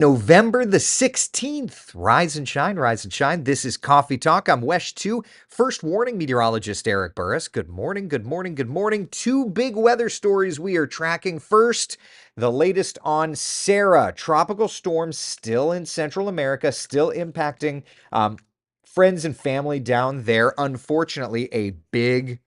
November the 16th. Rise and shine, rise and shine. This is Coffee Talk. I'm Wesh 2. First warning, meteorologist Eric Burris. Good morning, good morning, good morning. Two big weather stories we are tracking. First, the latest on Sara. Tropical storm still in Central America, still impacting friends and family down there. Unfortunately, a big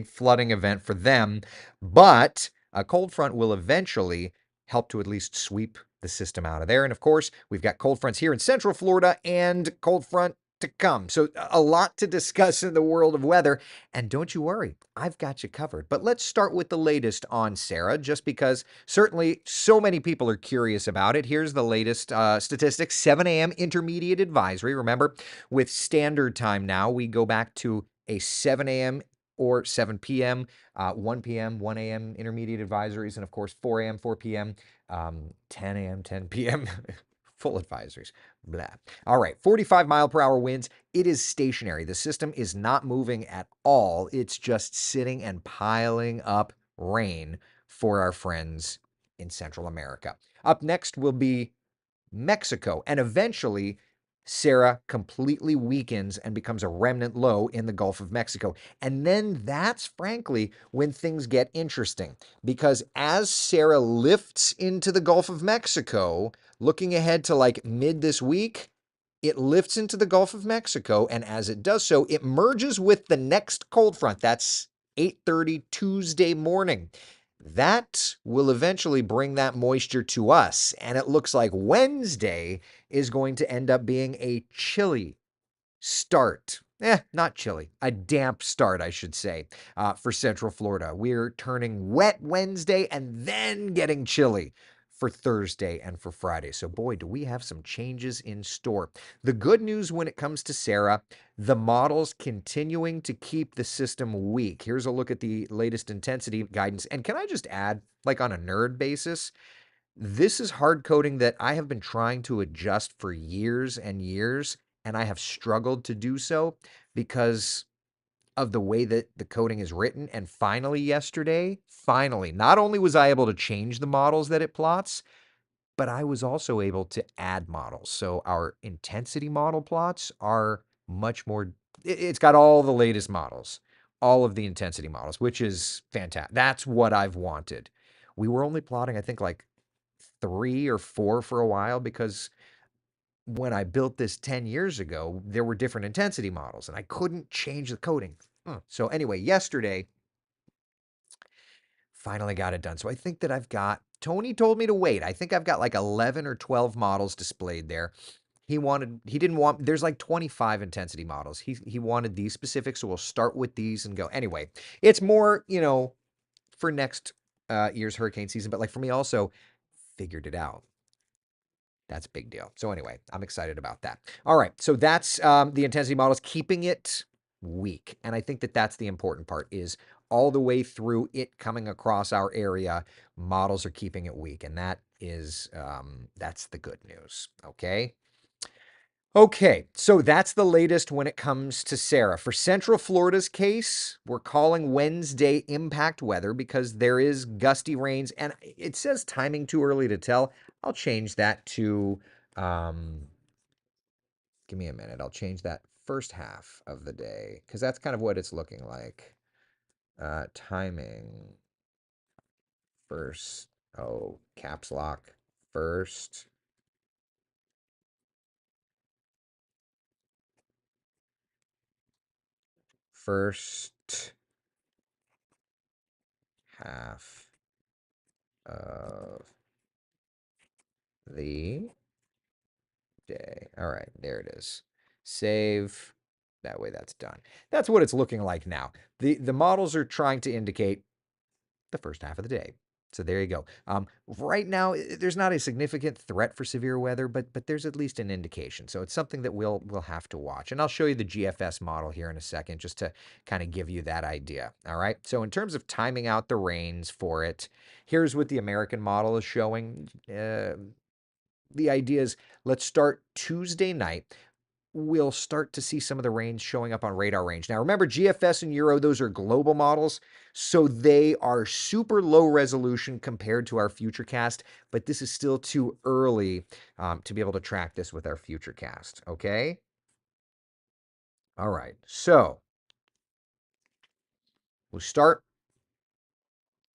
flooding event for them. But a cold front will eventually help to at least sweep the system out of there. And of course, we've got cold fronts here in Central Florida and cold front to come. So a lot to discuss in the world of weather. And don't you worry, I've got you covered. But let's start with the latest on Sara, just because certainly so many people are curious about it. Here's the latest statistics. 7 a.m. intermediate advisory. Remember, with standard time now, we go back to a 7 a.m. or 7 p.m., 1 p.m., 1 a.m. intermediate advisories, and of course 4 a.m., 4 p.m., 10 a.m., 10 p.m., full advisories. Blah. All right, 45 mile per hour winds. It is stationary. The system is not moving at all. It's just sitting and piling up rain for our friends in Central America. Up next will be Mexico, and eventually Sara completely weakens and becomes a remnant low in the Gulf of Mexico. And then that's frankly when things get interesting, because as Sara lifts into the Gulf of Mexico, looking ahead to like mid this week, it lifts into the Gulf of Mexico, and as it does so, it merges with the next cold front. That's 8:30 Tuesday morning. That will eventually bring that moisture to us, and it looks like Wednesday is going to end up being a chilly start. Not chilly, a damp start, I should say, for Central Florida. We're turning wet Wednesday and then getting chilly for Thursday and for Friday. So, boy, do we have some changes in store. The good news when it comes to Sara, the model's continuing to keep the system weak. Here's a look at the latest intensity guidance. And can I just add, like on a nerd basis, this is hard coding that I have been trying to adjust for years and years, and I have struggled to do so because of the way that the coding is written. And finally, yesterday, not only was I able to change the models that it plots, but I was also able to add models. So our intensity model plots are much more, it's got all the latest models, all of the intensity models, which is fantastic. That's what I've wanted. We were only plotting, I think, like 3 or 4 for a while, because when I built this 10 years ago, there were different intensity models and I couldn't change the coding. So anyway, yesterday, finally got it done. So I think that Tony told me to wait. I think I've got like 11 or 12 models displayed there. He didn't want, there's like 25 intensity models. He wanted these specific. So we'll start with these and go. Anyway, it's more, for next year's hurricane season. But like for me also, figured it out. That's a big deal. So anyway, I'm excited about that. All right, so that's the intensity models, keeping it weak. And I think that that's the important part, is all the way through it coming across our area, models are keeping it weak. And that is, that's the good news, okay? Okay, so that's the latest when it comes to Sara. For Central Florida's case, we're calling Wednesday impact weather because there is gusty rains, and it says timing too early to tell. I'll change that to, um, give me a minute. I'll change that first half of the day because that's kind of what it's looking like. Timing first. Oh, caps lock first. First half of the day. All right, there it is. Save. That way that's done. That's what it's looking like now. The models are trying to indicate the first half of the day. So there you go. Right now, there's not a significant threat for severe weather, but there's at least an indication. So it's something that we'll have to watch. And I'll show you the GFS model here in a second, just to kind of give you that idea. All right. So in terms of timing out the rains for it, here's what the American model is showing. The idea is, let's start Tuesday night. we'll start to see some of the rain showing up on radar range. Now, remember, GFS and Euro, those are global models, so they are super low resolution compared to our futurecast, but this is still too early to be able to track this with our futurecast, okay? All right, so we'll start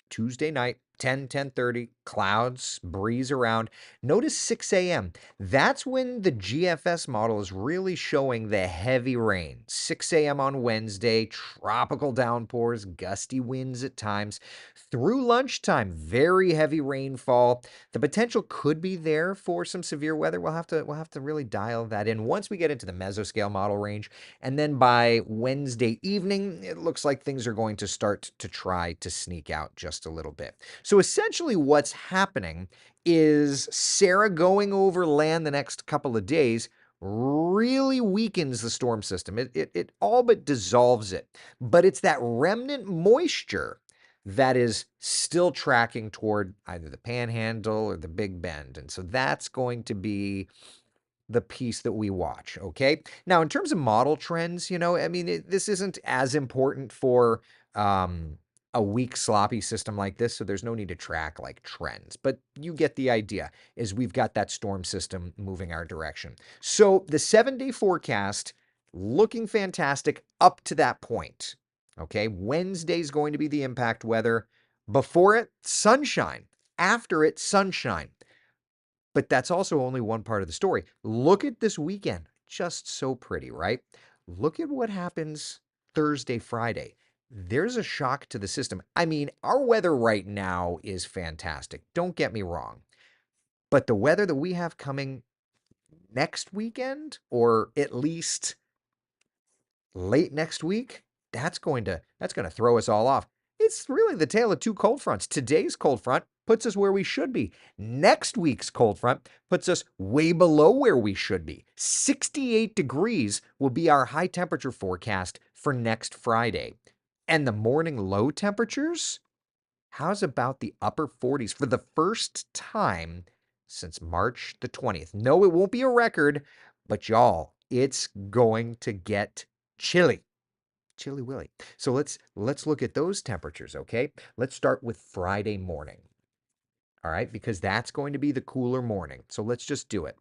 Tuesday night, 10:30, clouds, breeze around. Notice 6 a.m. That's when the GFS model is really showing the heavy rain. 6 a.m. on Wednesday, tropical downpours, gusty winds at times. Through lunchtime, very heavy rainfall. The potential could be there for some severe weather. We'll have to really dial that in once we get into the mesoscale model range. And then by Wednesday evening, it looks like things are going to start to try to sneak out just a little bit. So essentially, what's happening is Sara going over land the next couple of days really weakens the storm system. It all but dissolves it. But it's that remnant moisture that is still tracking toward either the Panhandle or the Big Bend. And so that's going to be the piece that we watch, okay? Now, in terms of model trends, I mean, this isn't as important for a weak, sloppy system like this, so there's no need to track like trends. But you get the idea, is we've got that storm system moving our direction. So the 7-day forecast looking fantastic up to that point, okay? Wednesday's going to be the impact weather. Before it, sunshine. After it, sunshine. But that's also only one part of the story. Look at this weekend. Just so pretty, right? Look at what happens Thursday, Friday. There's a shock to the system. I mean, our weather right now is fantastic. Don't get me wrong. But the weather that we have coming next weekend, or at least late next week, that's going to throw us all off. It's really the tale of two cold fronts. Today's cold front puts us where we should be. Next week's cold front puts us way below where we should be. 68 degrees will be our high temperature forecast for next Friday. And the morning low temperatures? How's about the upper 40s for the first time since March the 20th? No, it won't be a record, but y'all, it's going to get chilly. Chilly Willy. So let's look at those temperatures, okay? Let's start with Friday morning. All right, because that's going to be the cooler morning. So let's just do it.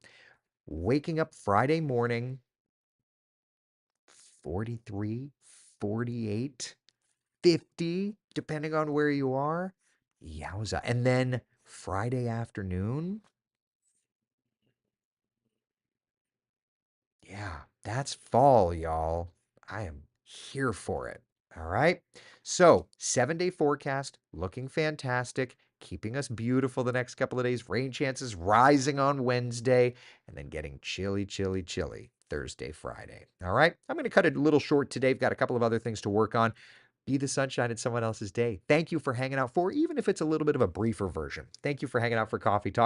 Waking up Friday morning, 43, 48, 50, depending on where you are. Yowza. And then Friday afternoon, yeah, that's fall, y'all. I am here for it. All right. So, 7-day forecast looking fantastic, keeping us beautiful the next couple of days. Rain chances rising on Wednesday, and then getting chilly, chilly, chilly Thursday, Friday. All right. I'm going to cut it a little short today. I've got a couple of other things to work on. Be the sunshine in someone else's day. Thank you for hanging out for, even if it's a little bit of a briefer version. Thank you for hanging out for Coffee Talk.